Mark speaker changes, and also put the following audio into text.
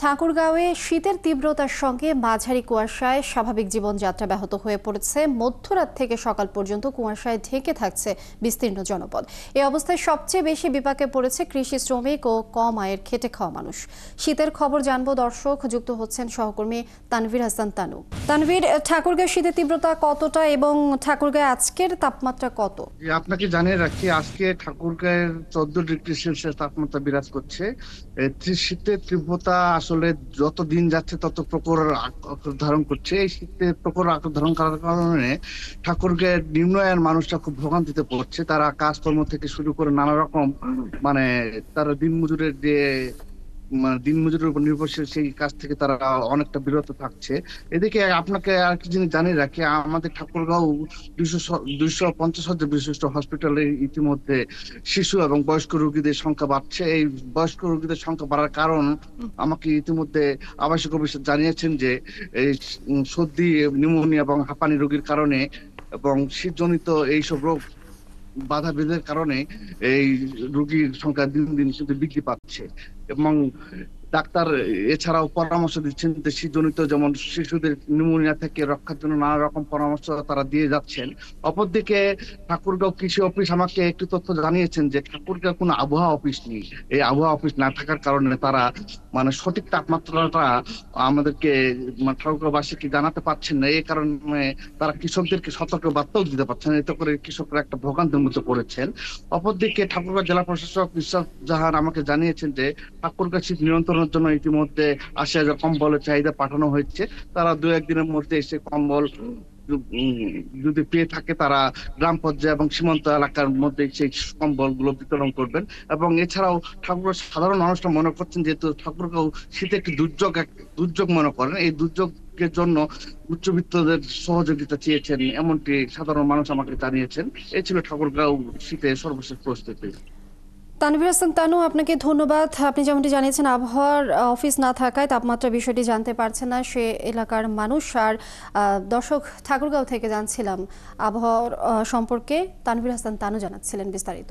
Speaker 1: ঠাকুরগাঁওয়ে শীতের তীব্রতার সঙ্গে মাঝারি কুয়াশায় স্বাভাবিক জীবনযাত্রা ব্যাহত হয়ে পড়েছে। মধ্যরাত থেকে সকাল পর্যন্ত কুয়াশায় ঢেকে থাকছে বিস্তীর্ণ জনপদ। এই অবস্থায় সবচেয়ে বেশি বিপাকে পড়েছে কৃষি শ্রমিক ও কম আয়ের খেটে খাওয়া মানুষ। শীতের খবর জানবো দর্শক, যুক্ত হচ্ছেন সহকর্মী তানভীর হাসান তানু। তানভীর, ঠাকুরগাঁও শীতের তীব্রতা কতটা এবং ঠাকুরগাঁও আজকের তাপমাত্রা কত?
Speaker 2: আপনাকে জানিয়ে রাখি, আজকে ঠাকুরগাঁয়ের 14 ডিগ্রি সেলসিয়াস তাপমাত্রা বিরাজ করছে। শীতের তীব্রতা আসলে যত দিন যাচ্ছে তত প্রখর আকার ধারণ করছে। এই শীতের প্রখর আকার ধারণ করার কারণে ঠাকুরগাঁয়ের নিম্ন আয়ের মানুষরা খুব ভোগান্তিতে পড়ছে। তারা কাজকর্ম থেকে শুরু করে নানা রকম মানে তারা দিনমজুরের যে দিনমজুরের উপর নির্ভরশীল, সেই কাজ থেকে তারা অনেকটা বিরত থাকছে। এদিকে আপনাকে আর কি জিনিস জানিয়ে রাখি, আমাদের ঠাকুরগাঁও 250 শয্যা বিশিষ্ট হসপিটালে ইতিমধ্যে শিশু এবং বয়স্ক রোগীদের সংখ্যা বাড়ছে। এই বয়স্ক রোগীদের সংখ্যা বাড়ার কারণ আমাকে ইতিমধ্যে আবাসিক অফিসার জানিয়েছেন যে এই সর্দি, নিউমোনিয়া এবং হাঁপানি রোগীর কারণে এবং শীতজনিত এইসব রোগ বাধা বিধের কারণে এই রোগীর সংখ্যা দিন দিন কিন্তু বৃদ্ধি পাচ্ছে। এবং ডাক্তার এছাড়াও পরামর্শ দিচ্ছেন যে শীতজনিত যেমন শিশুদের নিউমোনিয়া থেকে রক্ষার জন্য নানা রকম পরামর্শ তারা দিয়ে যাচ্ছেন। অপরদিকে ঠাকুরগাঁও কৃষি অফিস আমাকে একটি তথ্য জানিয়েছেন যে ঠাকুরগাঁও কোনো আবহাওয়া অফিস নেই। এই আবহাওয়া অফিস না থাকার কারণে তারা সঠিক তাপমাত্রাটা আমাদেরকে ঠাকুরগাঁওবাসীকে জানাতে পারছেন না। এই কারণে তারা কৃষকদেরকে সতর্ক বার্তাও দিতে পারছেন, এতে করে কৃষকরা একটা ভোগান্তির মধ্যে পড়েছেন। অপরদিকে ঠাকুরগাঁও জেলা প্রশাসক ইশরাত জাহান আমাকে জানিয়েছেন যে ঠাকুরগাঁও শীত নিয়ন্ত্রণের জন্য ইতিমধ্যে 80,000 কম্বলের চাহিদা পাঠানো হয়েছে। তারা 2-1 দিনের মধ্যে এসে কম্বল যদি পেয়ে থাকে তারা গ্রাম পর্যায়ে এবং সীমান্ত এলাকার মধ্যে সেই কম্বল গুলো বিতরণ করবেন। এবং এছাড়াও ঠাকুরগাঁও সাধারণ মানুষরা মনে করছেন, যেহেতু ঠাকুরগাঁও শীতে একটি দুর্যোগ মনে করেন, এই দুর্যোগের জন্য উচ্চবিত্তদের সহযোগিতা চেয়েছেন, এমনটি সাধারণ মানুষ আমাকে জানিয়েছেন। এই ছিল ঠাকুরগাঁও শীতে সর্বশেষ পরিস্থিতি।
Speaker 1: তানভীর হাসান তানু, আপনাকে ধন্যবাদ। আপনি যেমনটি জানিয়েছেন, আবহাওয়ার অফিস না থাকায় তাপমাত্রা বিষয়টি জানতে পারছে না সে এলাকার মানুষ। আর দর্শক, ঠাকুরগাঁও থেকে জানছিলাম আবহাওয়ার সম্পর্কে। তানভীর হাসান তানু জানাচ্ছিলেন বিস্তারিত।